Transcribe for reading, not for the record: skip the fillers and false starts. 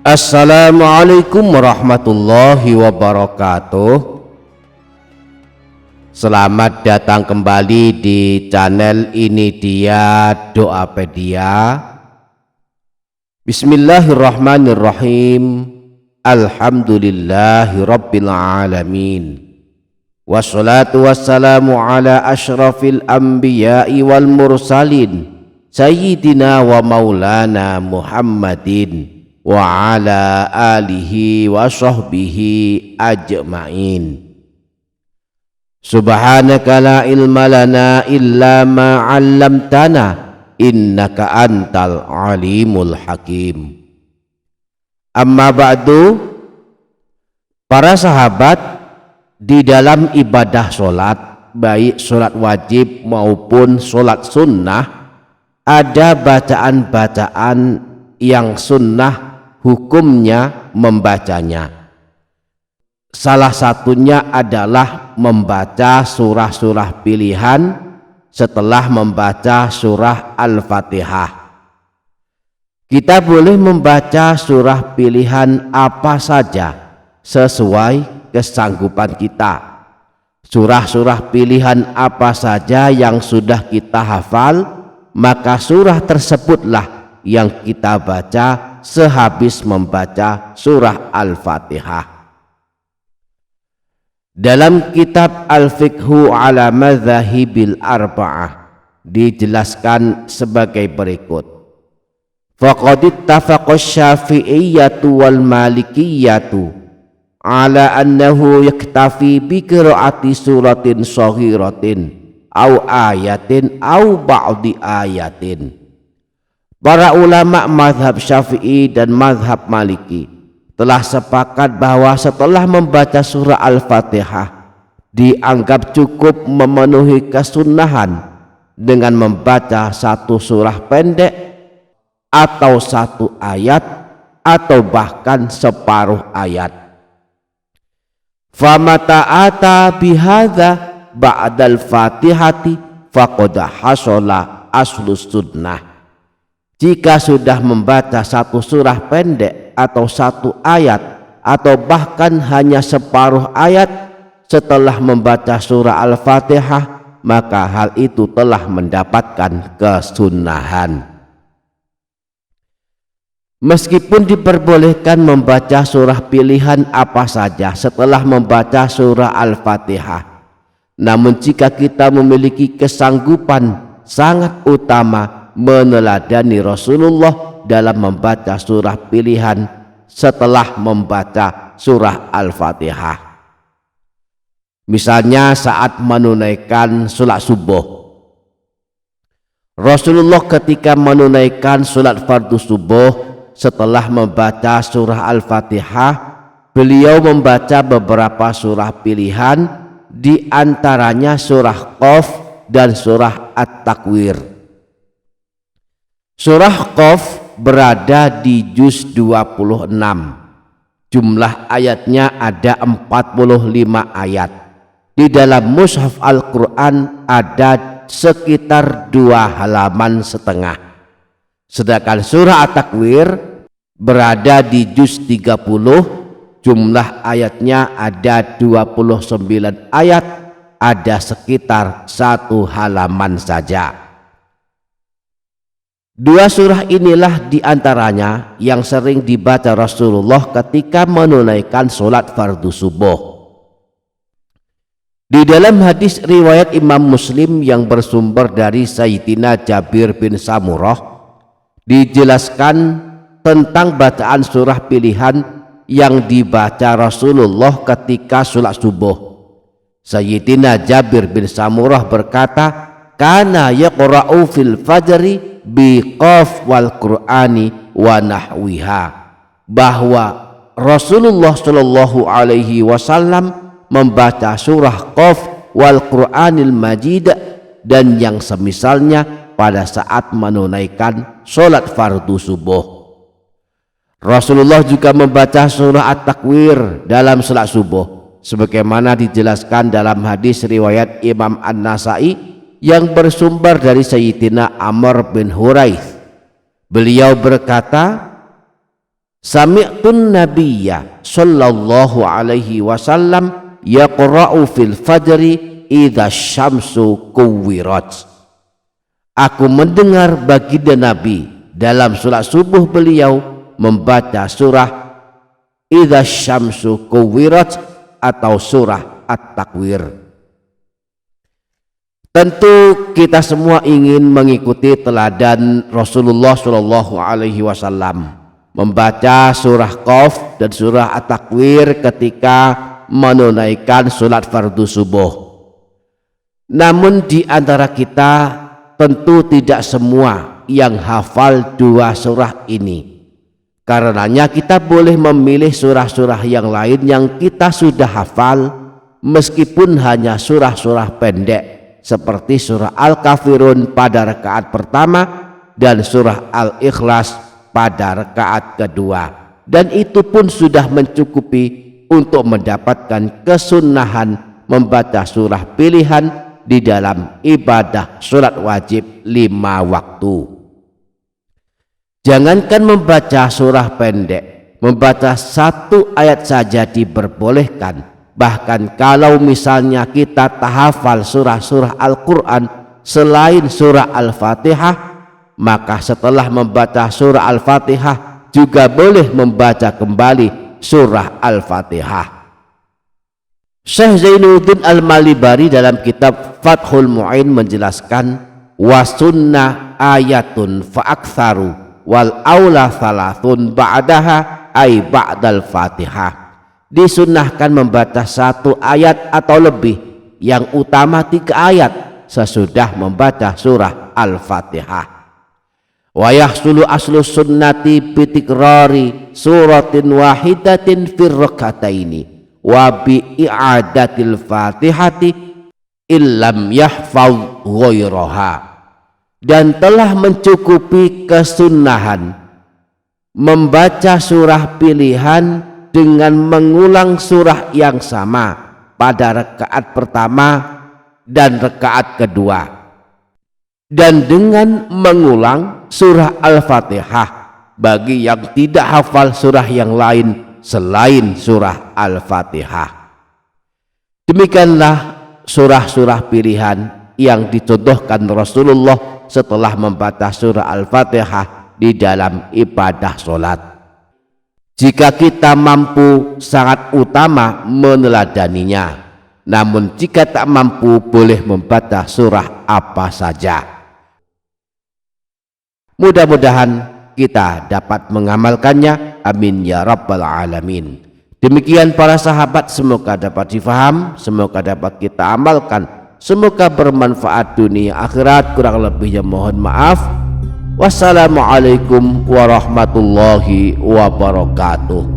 Assalamualaikum warahmatullahi wabarakatuh. Selamat datang kembali di channel Ini Dia Doapedia. Bismillahirrahmanirrahim. Alhamdulillahi rabbil alamin. Wassalatu wassalamu ala asyrafil anbiya'i wal mursalin Sayyidina wa maulana Muhammadin wa ala alihi wa sahbihi ajma'in. Subhanaka la ilma lana illa ma 'allamtana innaka antal alimul hakim. Amma ba'du, para sahabat, di dalam ibadah sholat, baik sholat wajib maupun sholat sunnah, ada bacaan-bacaan yang sunnah hukumnya membacanya. Salah satunya adalah membaca surah-surah pilihan setelah membaca surah Al-Fatihah. Kita boleh membaca surah pilihan apa saja sesuai kesanggupan kita. Surah-surah pilihan apa saja yang sudah kita hafal, maka surah tersebutlah yang kita baca sehabis membaca surah Al-Fatihah. Dalam kitab Al-Fiqhu ala Madzahibil Arba'ah dijelaskan sebagai berikut. Faqad ittafaqa Syafi'iyyatu wal Malikiyyatu ala annahu yaktafi bi qiraati suratin shaghiratin au ayatin au ba'di ayatin. Para ulama mazhab Syafi'i dan mazhab Maliki telah sepakat bahwa setelah membaca surah Al-Fatihah dianggap cukup memenuhi kesunahan dengan membaca satu surah pendek atau satu ayat atau bahkan separuh ayat. Famata ata bihadza ba'dal fatihati faqad hasala aslus sunnah. Jika sudah membaca satu surah pendek atau satu ayat atau bahkan hanya separuh ayat setelah membaca surah Al-Fatihah, maka hal itu telah mendapatkan kesunahan. Meskipun diperbolehkan membaca surah pilihan apa saja setelah membaca surah Al-Fatihah, namun jika kita memiliki kesanggupan sangat utama meneladani Rasulullah dalam membaca surah pilihan setelah membaca surah Al-Fatihah. Misalnya saat menunaikan sholat subuh. Rasulullah ketika menunaikan sholat fardu subuh setelah membaca surah Al-Fatihah, beliau membaca beberapa surah pilihan, di antaranya surah Qaf dan surah At-Takwir. Surah Qaf berada di juz 26. Jumlah ayatnya ada 45 ayat. Di dalam mushaf Al-Quran ada sekitar 2,5 halaman. Sedangkan surah At-Takwir berada di juz 30. Jumlah ayatnya ada 29 ayat. Ada sekitar 1 halaman saja. Dua surah inilah diantaranya yang sering dibaca Rasulullah ketika menunaikan sholat fardu subuh. Di dalam hadis riwayat Imam Muslim yang bersumber dari Sayyidina Jabir bin Samurah, dijelaskan tentang bacaan surah pilihan yang dibaca Rasulullah ketika sholat subuh. Sayyidina Jabir bin Samurah berkata, kana yaqra'u fil fajri bi qaf wal qur'ani wa nahwiha, bahwa Rasulullah Shallallahu alaihi wasallam membaca surah Qaf wal Qur'anil Majid dan yang semisalnya pada saat menunaikan sholat fardu subuh. Rasulullah juga membaca surah At-Takwir dalam sholat subuh sebagaimana dijelaskan dalam hadis riwayat Imam An-Nasai yang bersumber dari Sayyidina Amr bin Huraith. Beliau berkata, Sami'tun nabiyya sallallahu alaihi wasallam yaqra'u fil fajri idza syamsu kuwirat. Aku mendengar baginda Nabi dalam salat subuh beliau membaca surah idza syamsu kuwirat atau surah At-Takwir. Tentu kita semua ingin mengikuti teladan Rasulullah Shallallahu Alaihi Wasallam membaca surah Qaf dan surah At-Takwir ketika menunaikan sholat fardu subuh. Namun di antara kita tentu tidak semua yang hafal dua surah ini. Karenanya kita boleh memilih surah-surah yang lain yang kita sudah hafal, meskipun hanya surah-surah pendek seperti surah Al-Kafirun pada rakaat pertama dan surah Al-Ikhlas pada rakaat kedua, dan itu pun sudah mencukupi untuk mendapatkan kesunahan membaca surah pilihan di dalam ibadah sholat wajib 5 waktu. Jangankan membaca surah pendek, membaca 1 ayat saja diperbolehkan. Bahkan kalau misalnya kita tahafal surah-surah Al-Quran selain surah Al-Fatihah, maka setelah membaca surah Al-Fatihah juga boleh membaca kembali surah Al-Fatihah. Syekh Zainuddin Al-Malibari dalam kitab Fathul Mu'in menjelaskan, wa sunnah ayatun fa'aktsaru wal aula thalathun ba'daha ay ba'dal Fatihah. Disunnahkan membaca 1 ayat atau lebih, yang utama 3 ayat sesudah membaca surah Al-Fatihah. Wa yahsulu aslu sunnati bitikrari suratin wahidatin fir rakataini wa bi i'adatil Fatihati illam yahfaz ghairaha. Dan telah mencukupi kesunahan membaca surah pilihan dengan mengulang surah yang sama pada rakaat pertama dan rakaat kedua, dan dengan mengulang surah Al-Fatihah bagi yang tidak hafal surah yang lain selain surah Al-Fatihah. Demikianlah surah-surah pilihan yang dicontohkan Rasulullah setelah membaca surah Al-Fatihah di dalam ibadah sholat. Jika kita mampu, sangat utama meneladaninya. Namun jika tak mampu, boleh membaca surah apa saja. Mudah-mudahan kita dapat mengamalkannya. Amin ya rabbal alamin. Demikian para sahabat, semoga dapat difaham, semoga dapat kita amalkan, semoga bermanfaat dunia akhirat. Kurang lebihnya mohon maaf. Wassalamualaikum warahmatullahi wabarakatuh.